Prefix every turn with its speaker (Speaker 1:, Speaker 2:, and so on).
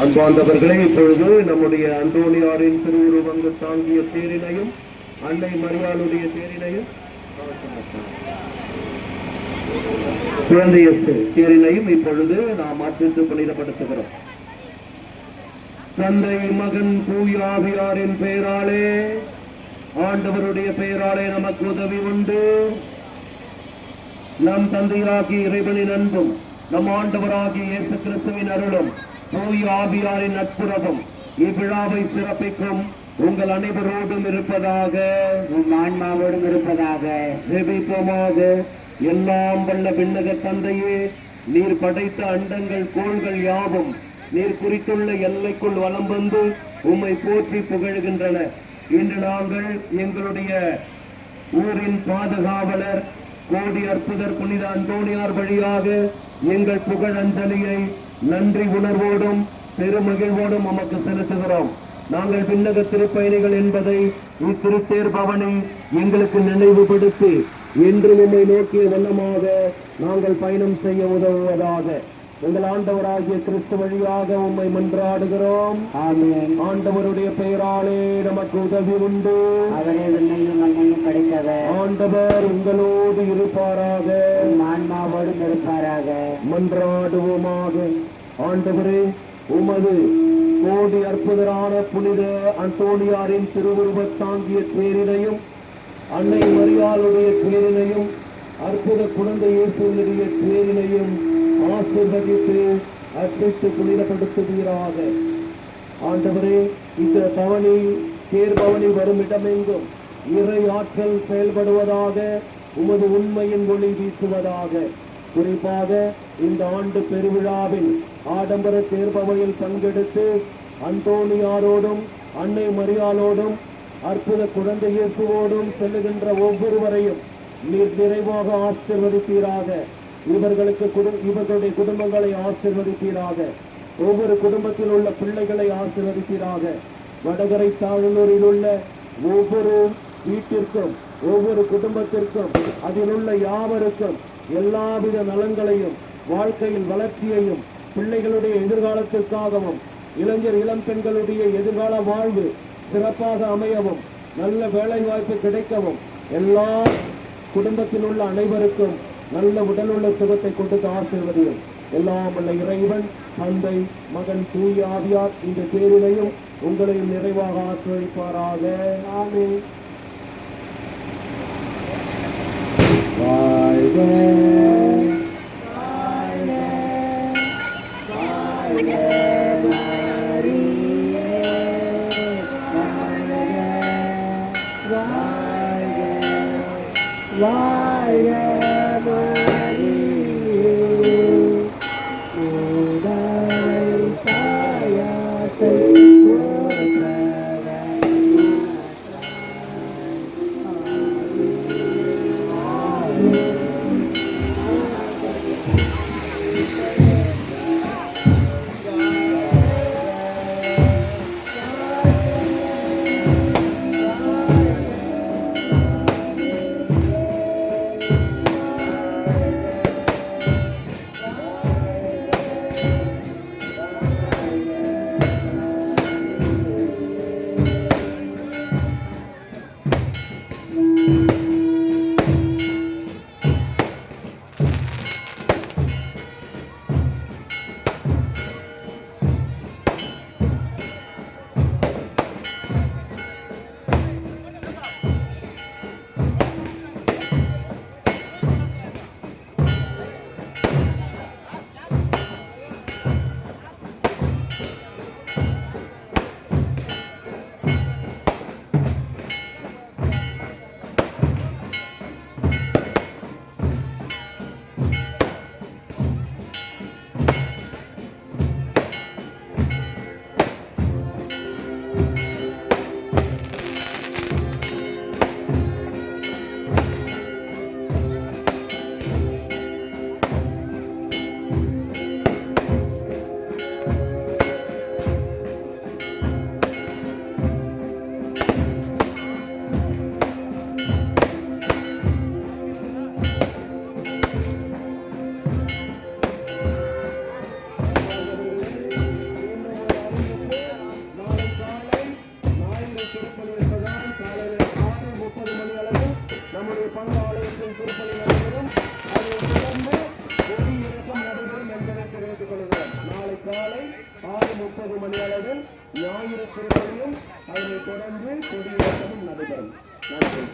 Speaker 1: அன்பார்ந்தவர்களே, இப்பொழுது நம்முடைய அந்தோணியாரின் திருவுருவங்கு தாங்கிய தேரினையும் அன்னை மரியாளுடைய தேரினையும் குழந்தை தேரினையும் இப்பொழுது நாம் அர்ச்சித்து புனிதப்படுத்துகிறோம். தந்தை மகன் தூயாவியாரின் பெயராலே, ஆண்டவருடைய பெயராலே நமக்கு உதவி உண்டு. நம் தந்தையாகிய இறைவனின் அன்பும் நம் ஆண்டவராகிய இயேசு கிறிஸ்துவின் அருளும் தூய ஆவியாரின் நட்புறவும் இவ்விழாவை சிறப்பிக்கும் உங்கள் அனைவரோடும் இருப்பதாக, உன் ஆன்மாவோடும் இருப்பதாக. ஜெபிப்போமாக. எல்லாம் வல்ல விண்ணக தந்தையே, நீர் படைத்த அண்டங்கள் கோள்கள் யாவும் நீர் குறித்துள்ள எல்லைக்குள் வலம் வந்து உம்மை போற்றி புகழ்கின்றன. இன்று நாங்கள் எங்களுடைய ஊரின் பாதுகாவலர் கோடி அற்புதர் புனித அந்தோணியார் வழியாக எங்கள் புகழ் அஞ்சலியை நன்றி உணர்வோடும் பெருமகிழ்வோடும் நமக்கு செலுத்துகிறோம். நாங்கள் விண்ணக திருப்பயணிகள் என்பதை இத்திருத்தேர் பவனி எங்களுக்கு நினைவுபடுத்தி இன்று உம்மை நோக்கிய வண்ணமாக நாங்கள் பயணம் செய்ய உதவுவதாக எங்கள் ஆண்டவராகிய கிறிஸ்து வழியாக உம்மை மன்றாடுகிறோம். ஆமென். ஆண்டவருடைய பெயராலே நமக்கு உதவி உண்டு. அவரே விண்ணையும் மண்ணையும் படைத்தவர். ஆண்டவர் உங்களோடு இருப்பாராக, ஆன்மாவோடும் இருப்பாராக. மன்றாடுவோமாக. ஆண்டவரே, உமது கோடி அற்புதரான புனித அந்தோணியாரின் திருவுருவத் தாங்கிய தேரினையும் அன்னை மரியாளுடைய தேரினையும் அற்புத குழந்தை இயேசுவினுடைய தேரினையும் ஆசீர்வதித்து அர்ப்பித்து புனிதப்படுத்துவீராக. ஆண்டவரே, இந்த பவனி தேர்பவனி வரும் இடமெங்கும் இறை ஆற்றல் செயல்படுவதாக, உமது உண்மையின் ஒளி வீசுவதாக. குறிப்பாக இந்த ஆண்டு பெருவிழாவின் ஆடம்பர தேர்பவையில் பங்கெடுத்து அந்தோணியாரோடும் அன்னை மரியாளோடும் அற்புத குழந்தை இயேசுவோடும் செல்லுகின்ற ஒவ்வொருவரையும் நீர் நிறைவாக ஆசீர்வதிப்பீராக. இவர்களுடைய குடும்பங்களை ஆசீர்வதிப்பீராக. ஒவ்வொரு குடும்பத்தில் உள்ள பிள்ளைகளை ஆசீர்வதிப்பீராக. வடகரை தாழ்நூரில் உள்ள ஒவ்வொரு வீட்டிற்கும் ஒவ்வொரு குடும்பத்திற்கும் அதில் உள்ள யாவருக்கும் எல்லாவித நலன்களையும் வாழ்க்கையின் வளர்ச்சியையும் பிள்ளைகளுடைய எதிர்காலத்திற்காகவும் இளைஞர் இளம் பெண்களுடைய எதிர்கால வாழ்வு சிறப்பாக அமையவும் நல்ல வேலை வாய்ப்பு கிடைக்கவும் எல்லா குடும்பத்தில் உள்ள அனைவருக்கும் நல்ல உடலுள்ள சுகத்தை கொடுத்து ஆசீர்வதியும். எல்லாம் உள்ள இறைவன் தந்தை மகன் தூய ஆவியார் இந்த தேரினையும் உங்களையும் நிறைவாக ஆசீர்வதிப்பாராக. ஆமென். திருப்பலி நடைபெறும். அதைத் தொடர்ந்து கொடியிறக்கம் நடைபெறும் என்பதை தெரிவித்துக் கொள்கிறோம். நாளை காலை 6:30 மணி அளவில் ஞாயிறு திருப்பலியும் அதனைத் தொடர்ந்து கொடியிறக்கமும் நடைபெறும். நன்றி.